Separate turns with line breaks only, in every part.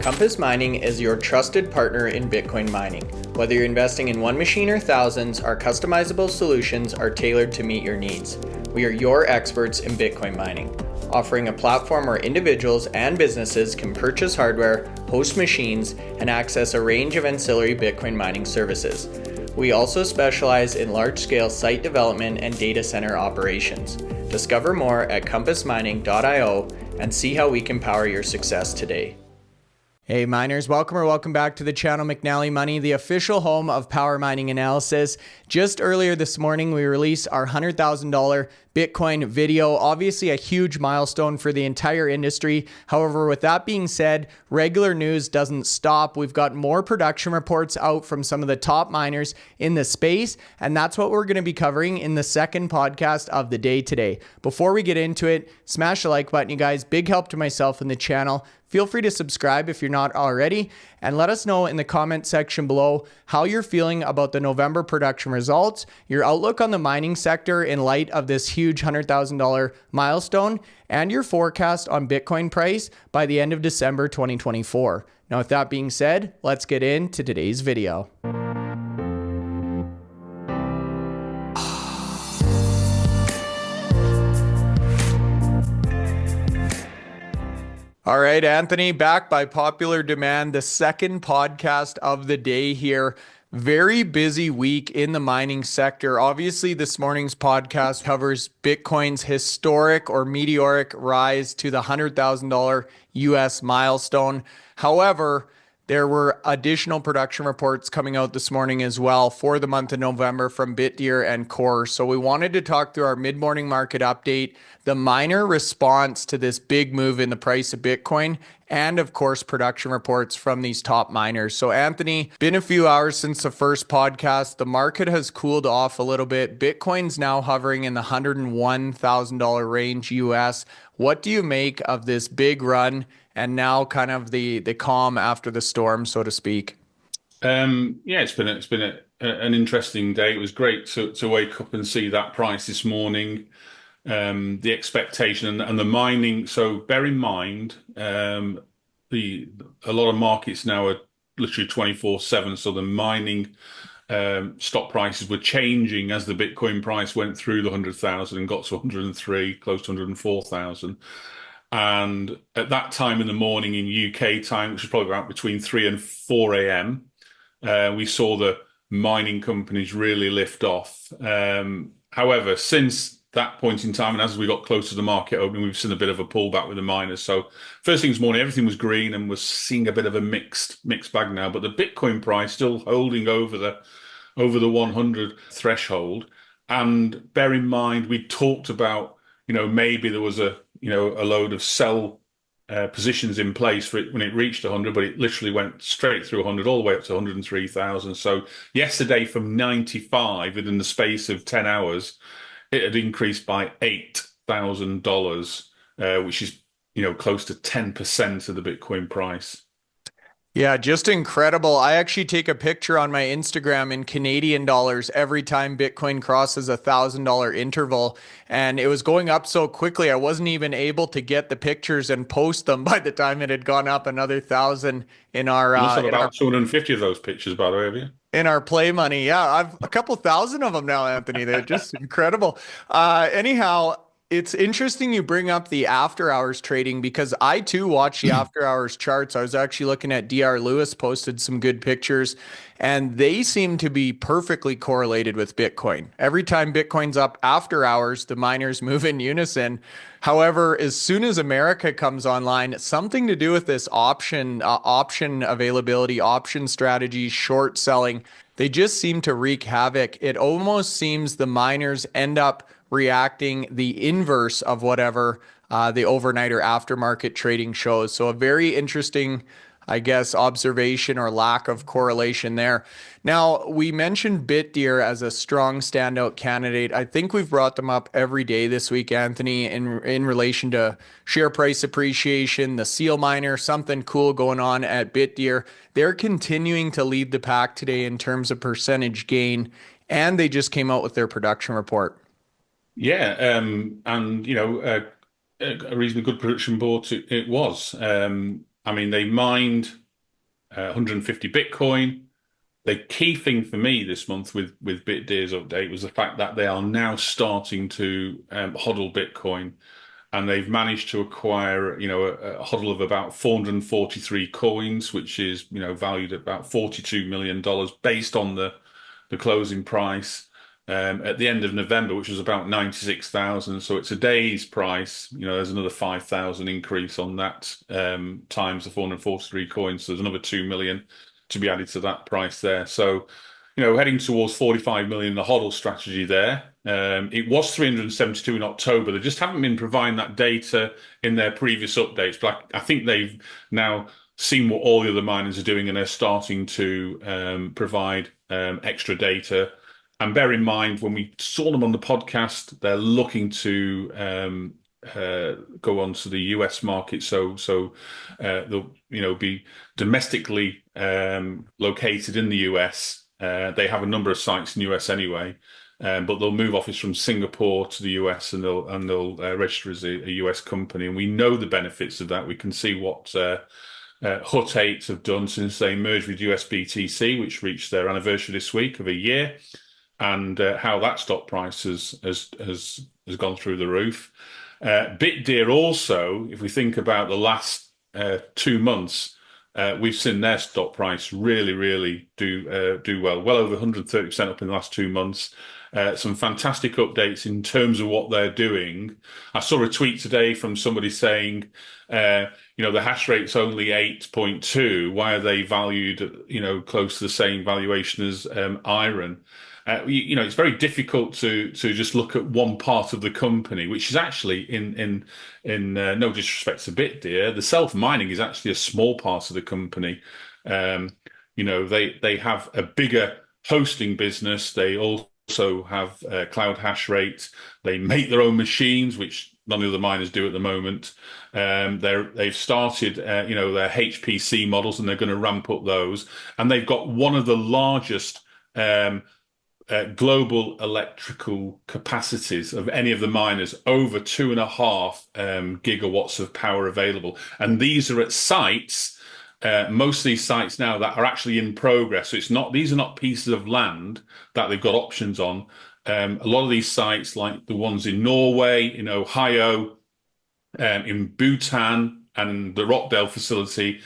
Compass Mining is your trusted partner in Bitcoin mining. Whether you're investing in one machine or thousands, our customizable solutions are tailored to meet your needs. We are your experts in Bitcoin mining, offering a platform where individuals and businesses can purchase hardware, host machines, and access a range of ancillary Bitcoin mining services. We also specialize in large-scale site development and data center operations. Discover more at compassmining.io and see how we can power your success today. Hey miners, welcome back to the channel McNallie Money, the official home of power mining analysis. Just earlier this morning, we released our $100,000 Bitcoin video, obviously a huge milestone for the entire industry. However, with that being said, regular news doesn't stop. We've got more production reports out from some of the top miners in the space, and that's what we're going to be covering in the second podcast of the day today. Before we get into it, smash the like button, you guys. Big help to myself and the channel. Feel free to subscribe if you're not already, and let us know in the comment section below how you're feeling about the November production results, your outlook on the mining sector in light of this huge $100,000 milestone, and your forecast on Bitcoin price by the end of December 2024. Now, with that being said, let's get into today's video. All right, Anthony, back by popular demand, the second podcast of the day here. Very busy week in the mining sector. Obviously, this morning's podcast covers Bitcoin's historic or meteoric rise to the $100,000 US milestone. However, there were additional production reports coming out this morning as well for the month of November from Bitdeer and CORZ. So we wanted to talk through our mid-morning market update, the miner response to this big move in the price of Bitcoin, and of course, production reports from these top miners. So Anthony, been a few hours since the first podcast. The market has cooled off a little bit. Bitcoin's now hovering in the $101,000 range US. What do you make of this big run and now kind of the calm after the storm, so to speak?
It's been an interesting day. It was great to wake up and see that price this morning. The expectation and the mining. So bear in mind, a lot of markets now are literally 24/7. So the mining stock prices were changing as the Bitcoin price went through the 100,000 and got to 103, close to 104,000. And at that time in the morning in UK time, which was probably about between 3 and 4 a.m., we saw the mining companies really lift off. However, since that point in time, and as we got closer to the market opening, we've seen a bit of a pullback with the miners. So first thing this morning, everything was green, and we're seeing a bit of a mixed bag now. But the Bitcoin price still holding over the 100 threshold. And bear in mind, we talked about, maybe there was a load of sell positions in place for it when it reached 100, but it literally went straight through 100 all the way up to 103,000. So yesterday from 95 within the space of 10 hours, it had increased by $8,000, which is, close to 10% of the Bitcoin price.
Yeah, just incredible. I actually take a picture on my Instagram in Canadian dollars every time Bitcoin crosses $1,000 interval. And it was going up so quickly, I wasn't even able to get the pictures and post them by the time it had gone up another 1,000 in our...
You must have about 250 of those pictures, by the way, have you?
In our play money. Yeah, I've a couple thousand of them now, Anthony. They're just incredible. Anyhow, it's interesting you bring up the after hours trading because I too watch the after hours charts. I was actually looking at DR Lewis posted some good pictures and they seem to be perfectly correlated with Bitcoin. Every time Bitcoin's up after hours, the miners move in unison. However, as soon as America comes online, something to do with this option availability, option strategy, short selling, they just seem to wreak havoc. It almost seems the miners end up reacting the inverse of whatever the overnight or aftermarket trading shows. So a very interesting, I guess, observation or lack of correlation there. Now, we mentioned Bitdeer as a strong standout candidate. I think we've brought them up every day this week, Anthony, in relation to share price appreciation, the seal miner, something cool going on at Bitdeer. They're continuing to lead the pack today in terms of percentage gain, and they just came out with their production report.
Yeah, and a reasonably good production report it was. And I mean, they mined 150 Bitcoin. The key thing for me this month with Bitdeer's update was the fact that they are now starting to HODL Bitcoin, and they've managed to acquire, a HODL of about 443 coins, which is, valued at about $42 million based on the closing price at the end of November, which was about 96,000. So it's a day's price. There's another 5,000 increase on that times the 443 coins. So there's another 2 million to be added to that price there. So, heading towards 45 million, the HODL strategy there. It was 372 in October. They just haven't been providing that data in their previous updates, but I think they've now seen what all the other miners are doing, and they're starting to provide extra data. And bear in mind, when we saw them on the podcast, they're looking to go on to the US market, so they'll be domestically located in the US. They have a number of sites in the US anyway, but they'll move office from Singapore to the US, and they'll register as a US company. And we know the benefits of that. We can see what HUT8 have done since they merged with USBTC, which reached their anniversary this week of a year, and how that stock price has gone through the roof. Bitdeer also, if we think about the last 2 months, we've seen their stock price really do well over 130% up in the last 2 months. Some fantastic updates in terms of what they're doing. I saw a tweet today from somebody saying, the hash rate's only 8.2. Why are they valued, close to the same valuation as IREN? It's very difficult to just look at one part of the company, which is actually in no disrespect to Bitdeer, the self-mining is actually a small part of the company. They have a bigger hosting business. They also have cloud hash rate. They make their own machines, which none of the miners do at the moment. They've started, their HPC models, and they're going to ramp up those. And they've got one of the largest global electrical capacities of any of the miners, over 2.5 gigawatts of power available. And these are at sites, most of these sites now that are actually in progress. So these are not pieces of land that they've got options on. A lot of these sites, like the ones in Norway, in Ohio, in Bhutan, and the Rockdale facility,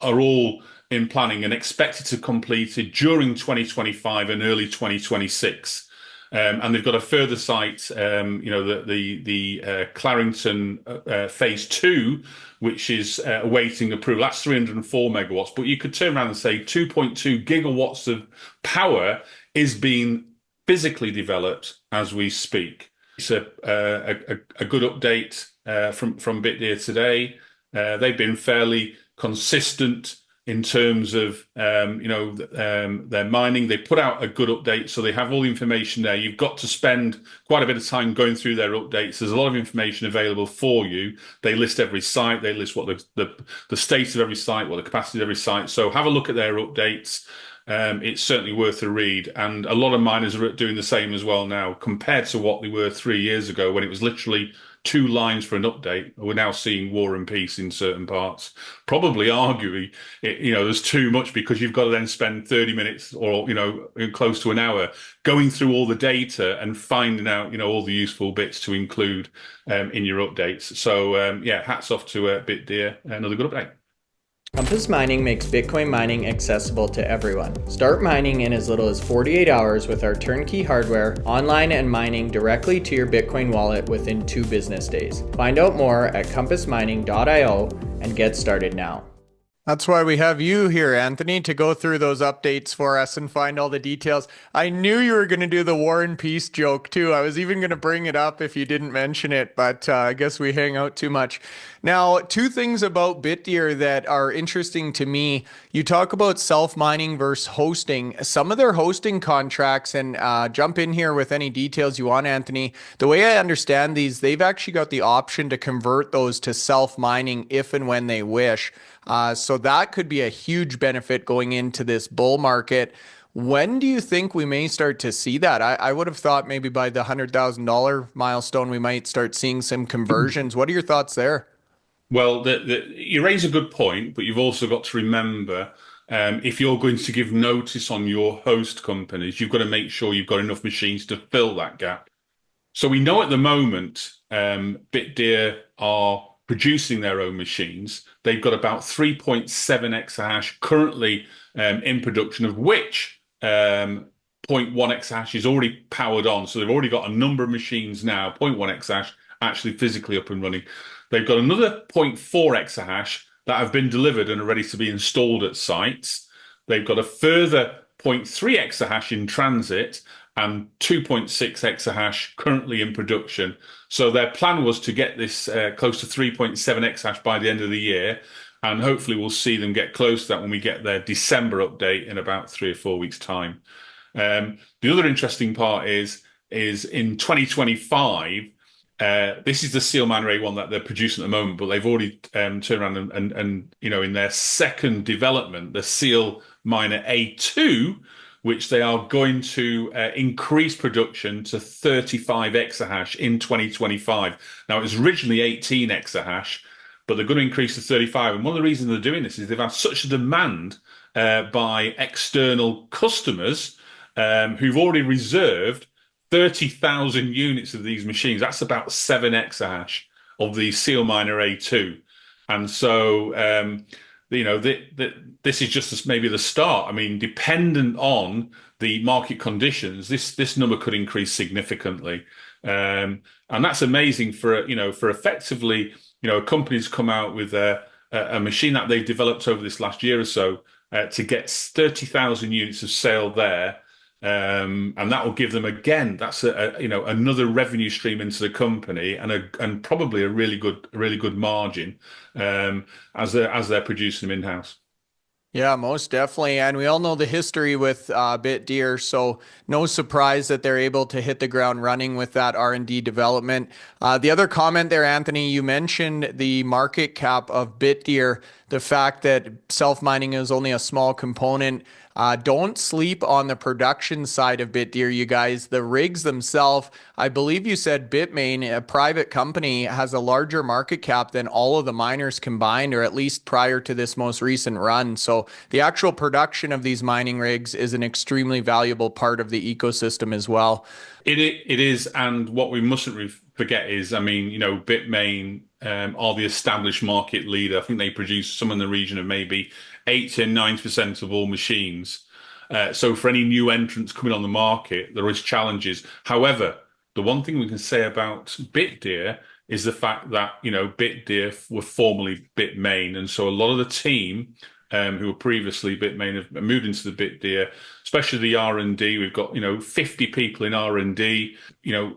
are all in planning and expected to complete it during 2025 and early 2026. And they've got a further site, the Clarington Phase 2, which is awaiting approval. That's 304 megawatts. But you could turn around and say 2.2 gigawatts of power is being physically developed as we speak. It's a good update from Bitdeer today. They've been fairly consistent in terms of their mining. They put out a good update, so they have all the information there. You've got to spend quite a bit of time going through their updates. There's a lot of information available for you. They list every site. They list what the state of every site, what the capacity of every site. So have a look at their updates. It's certainly worth a read. And a lot of miners are doing the same as well now, compared to what they were 3 years ago, when it was literally 2 lines for an update. We're now seeing War and Peace in certain parts. Probably arguably, there's too much, because you've got to then spend 30 minutes or, close to an hour going through all the data and finding out, all the useful bits to include in your updates. So, hats off to Bitdeer. Another good update.
Compass Mining makes Bitcoin mining accessible to everyone. Start mining in as little as 48 hours with our turnkey hardware, online and mining directly to your Bitcoin wallet within 2 business days. Find out more at compassmining.io and get started now. That's why we have you here, Anthony, to go through those updates for us and find all the details. I knew you were going to do the War and Peace joke too. I was even going to bring it up if you didn't mention it, but I guess we hang out too much. Now, 2 things about Bitdeer that are interesting to me. You talk about self-mining versus hosting. Some of their hosting contracts, and jump in here with any details you want, Anthony. The way I understand these, they've actually got the option to convert those to self-mining if and when they wish. So that could be a huge benefit going into this bull market. When do you think we may start to see that? I would have thought maybe by the $100,000 milestone, we might start seeing some conversions. What are your thoughts there?
Well, you raise a good point, but you've also got to remember if you're going to give notice on your host companies, you've got to make sure you've got enough machines to fill that gap. So we know at the moment, Bitdeer are producing their own machines. They've got about 3.7 exahash currently in production, of which zero point 0.1 exahash is already powered on. So they've already got a number of machines now, zero point 0.1 exahash, actually physically up and running. They've got another zero point 0.4 exahash that have been delivered and are ready to be installed at sites. They've got a further zero point 0.3 exahash in transit and 2.6 exahash currently in production. So their plan was to get this close to 3.7 exahash by the end of the year. And hopefully we'll see them get close to that when we get their December update in about 3 or 4 weeks' time. The other interesting part is in 2025, this is the Seal Miner A1 that they're producing at the moment, but they've already turned around and in their second development, the Seal Miner A2, which they are going to increase production to 35 exahash in 2025. Now, it was originally 18 exahash, but they're going to increase to 35. And one of the reasons they're doing this is they've had such a demand by external customers who've already reserved 30,000 units of these machines. That's about 7 exahash of the Seal Miner A2. And so, this is just maybe the start. I mean, dependent on the market conditions, this number could increase significantly. And that's amazing for effectively, a company's come out with a machine that they've developed over this last year or so to get 30,000 units of sale there. And that will give them, again, that's another revenue stream into the company and probably a really good margin as they're producing them in-house.
Yeah, most definitely. And we all know the history with Bitdeer, so no surprise that they're able to hit the ground running with that R&D development. The other comment there, Anthony, you mentioned the market cap of Bitdeer, the fact that self-mining is only a small component. Don't sleep on the production side of Bitdeer, you guys. The rigs themselves, I believe you said Bitmain, a private company, has a larger market cap than all of the miners combined, or at least prior to this most recent run. So the actual production of these mining rigs is an extremely valuable part of the ecosystem as well.
It is, and what we mustn't forget is, I mean, Bitmain are the established market leader. I think they produce some in the region of maybe 80 and 90% of all machines. So for any new entrants coming on the market, there is challenges. However, the one thing we can say about Bitdeer is the fact that, Bitdeer were formerly Bitmain. And so a lot of the team who were previously Bitmain have moved into the Bitdeer, especially the R&D. We've got 50 people in R&D,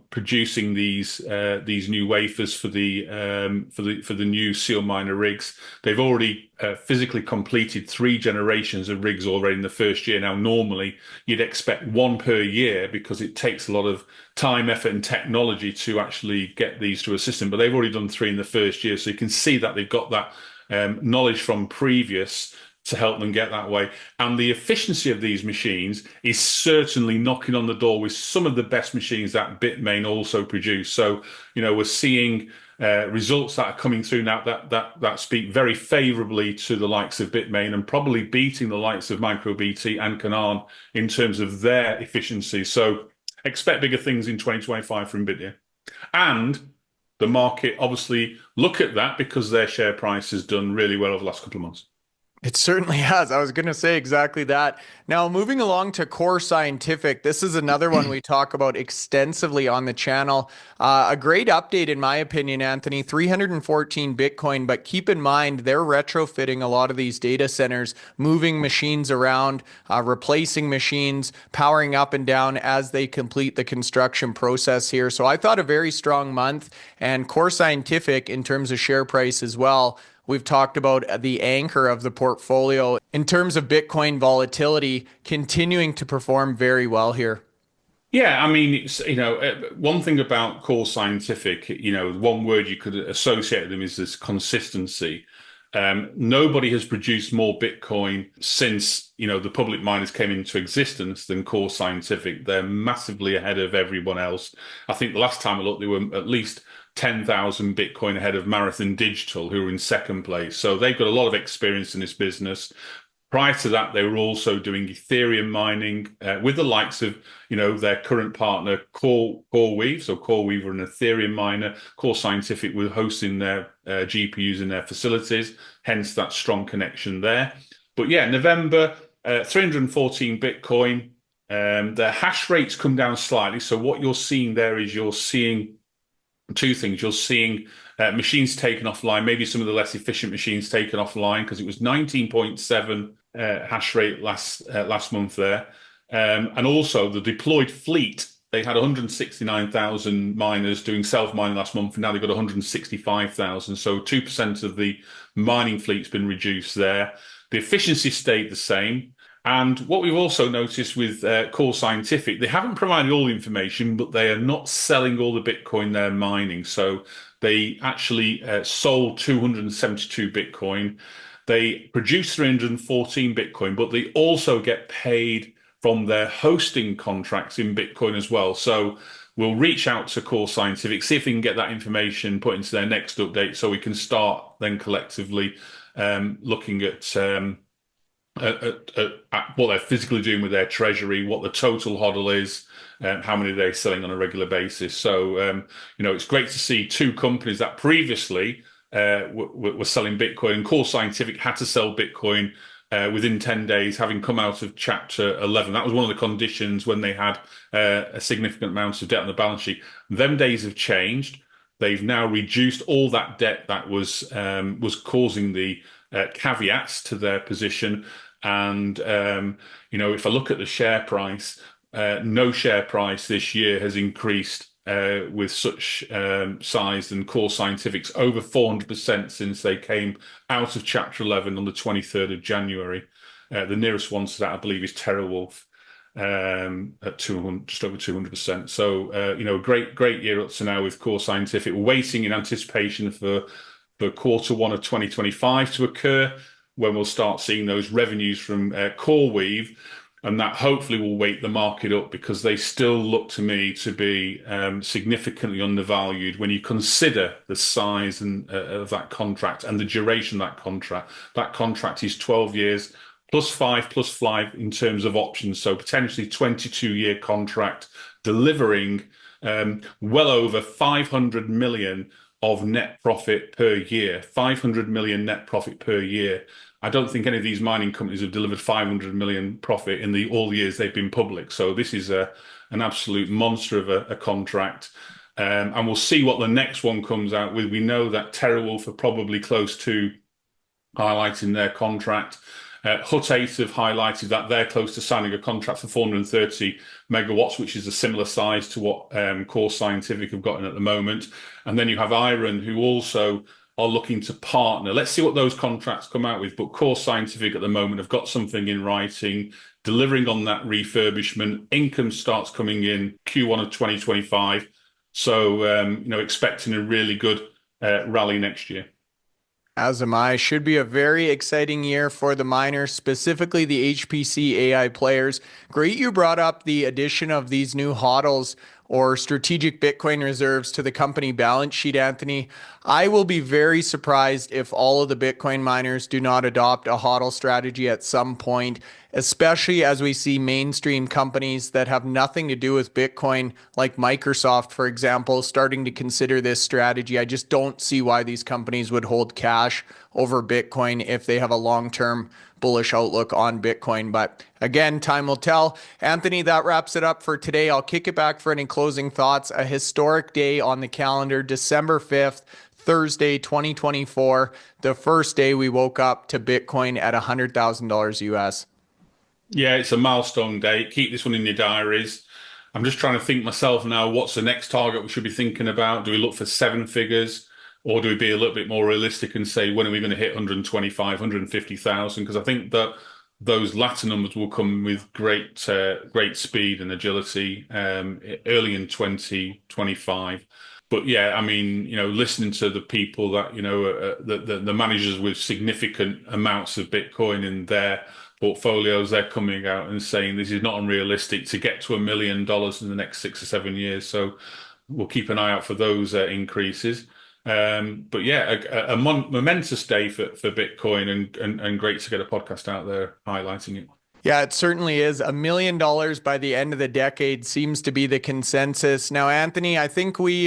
producing these new wafers for the new Seal Miner rigs. They've already physically completed 3 generations of rigs already in the first year. Now, normally you'd expect 1 per year because it takes a lot of time, effort, and technology to actually get these to a system. But they've already done 3 in the first year, so you can see that they've got that knowledge from previous to help them get that way. And the efficiency of these machines is certainly knocking on the door with some of the best machines that Bitmain also produce. So, we're seeing results that are coming through now that speak very favorably to the likes of Bitmain and probably beating the likes of MicroBT and Canaan in terms of their efficiency. So expect bigger things in 2025 from Bitdeer. And the market obviously look at that because their share price has done really well over the last couple of months.
It certainly has. I was going to say exactly that. Now, moving along to Core Scientific, this is another one we talk about extensively on the channel. A great update, in my opinion, Anthony, 314 Bitcoin, but keep in mind they're retrofitting a lot of these data centers, moving machines around, replacing machines, powering up and down as they complete the construction process here. So I thought a very strong month, and Core Scientific, in terms of share price as well, we've talked about the anchor of the portfolio in terms of Bitcoin volatility continuing to perform very well here.
Yeah, I mean, it's, one thing about Core Scientific, one word you could associate with them is this consistency. Nobody has produced more Bitcoin since, the public miners came into existence than Core Scientific. They're massively ahead of everyone else. I think the last time I looked, they were at least 10,000 Bitcoin ahead of Marathon Digital, who are in second place. So they've got a lot of experience in this business. Prior to that, they were also doing Ethereum mining with the likes of, their current partner, CoreWeave. So CoreWeave are an Ethereum miner. Core Scientific were hosting their GPUs in their facilities, hence that strong connection there. But yeah, November, 314 Bitcoin. Their hash rates come down slightly. So what you're seeing there is you're seeing two things. You're seeing machines taken offline, maybe some of the less efficient machines taken offline, because it was 19.7 hash rate last month there. And also the deployed fleet, they had 169,000 miners doing self-mining last month, and now they've got 165,000. So 2% of the mining fleet's been reduced there. The efficiency stayed the same. And what we've also noticed with Core Scientific, they haven't provided all the information, but they are not selling all the Bitcoin they're mining. So they actually sold 272 Bitcoin. They produced 314 Bitcoin, but they also get paid from their hosting contracts in Bitcoin as well. So we'll reach out to Core Scientific, see if we can get that information put into their next update, so we can start then collectively looking at what they're physically doing with their treasury, what the total HODL is, how many they're selling on a regular basis. So, it's great to see two companies that previously were selling Bitcoin, and Core Scientific had to sell Bitcoin within 10 days, having come out of Chapter 11. That was one of the conditions when they had a significant amount of debt on the balance sheet. Them days have changed. They've now reduced all that debt that was causing the caveats to their position. And, if I look at the share price, no share price this year has increased with such size than Core Scientific's over 400% since they came out of Chapter 11 on the 23rd of January. The nearest one to that, I believe, is TeraWulf at 200, just over 200%. So, great year up to now with Core Scientific. We're waiting in anticipation for Q1 of 2025 to occur, when we'll start seeing those revenues from CoreWeave, and that hopefully will wake the market up, because they still look to me to be significantly undervalued when you consider the size of that contract and the duration of that contract. That contract is 12 years plus 5 in terms of options, so potentially 22-year contract delivering well over 500 million of net profit per year. 500 million net profit per year. I don't think any of these mining companies have delivered 500 million profit in all the years they've been public. So this is an absolute monster of a contract. And we'll see what the next one comes out with. We know that TeraWulf are probably close to highlighting their contract. Hut 8 have highlighted that they're close to signing a contract for 430 megawatts, which is a similar size to what Core Scientific have gotten at the moment. And then you have IREN, who also are looking to partner. Let's see what those contracts come out with. But Core Scientific at the moment have got something in writing, delivering on that refurbishment. Income starts coming in Q1 of 2025. So, expecting a really good rally next year.
As am I. Should be a very exciting year for the miners, specifically the HPC AI players. Great you brought up the addition of these new HODLs, or strategic Bitcoin reserves, to the company balance sheet, Anthony. I will be very surprised if all of the Bitcoin miners do not adopt a HODL strategy at some point, especially as we see mainstream companies that have nothing to do with Bitcoin, like Microsoft, for example, starting to consider this strategy. I just don't see why these companies would hold cash over Bitcoin if they have a long-term bullish outlook on Bitcoin. But again, time will tell. Anthony, that wraps it up for today. I'll kick it back for any closing thoughts. A historic day on the calendar, December 5th, Thursday, 2024, the first day we woke up to Bitcoin at $100,000 US.
Yeah, it's a milestone day. Keep this one in your diaries. I'm just trying to think myself now, what's the next target we should be thinking about? Do we look for 7 figures? Or do we be a little bit more realistic and say, when are we going to hit 125, 150,000? Because I think that those latter numbers will come with great speed and agility early in 2025. But yeah, I mean, listening to the people that, the managers with significant amounts of Bitcoin in their portfolios, they're coming out and saying this is not unrealistic to get to $1 million in the next 6 or 7 years. So we'll keep an eye out for those increases. But yeah, a momentous day for Bitcoin, and great to get a podcast out there highlighting it.
Yeah, it certainly is. $1 million by the end of the decade seems to be the consensus. Now, Anthony, I think we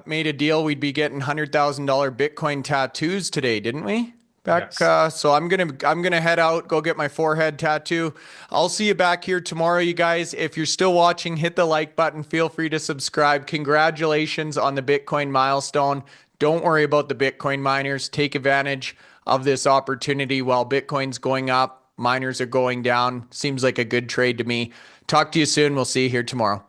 made a deal we'd be getting $100,000 Bitcoin tattoos today, didn't we?
Yes.
So I'm gonna head out, go get my forehead tattoo. I'll see you back here tomorrow, you guys. If you're still watching, hit the like button. Feel free to subscribe. Congratulations on the Bitcoin milestone. Don't worry about the Bitcoin miners. Take advantage of this opportunity while Bitcoin's going up. Miners are going down. Seems like a good trade to me. Talk to you soon. We'll see you here tomorrow.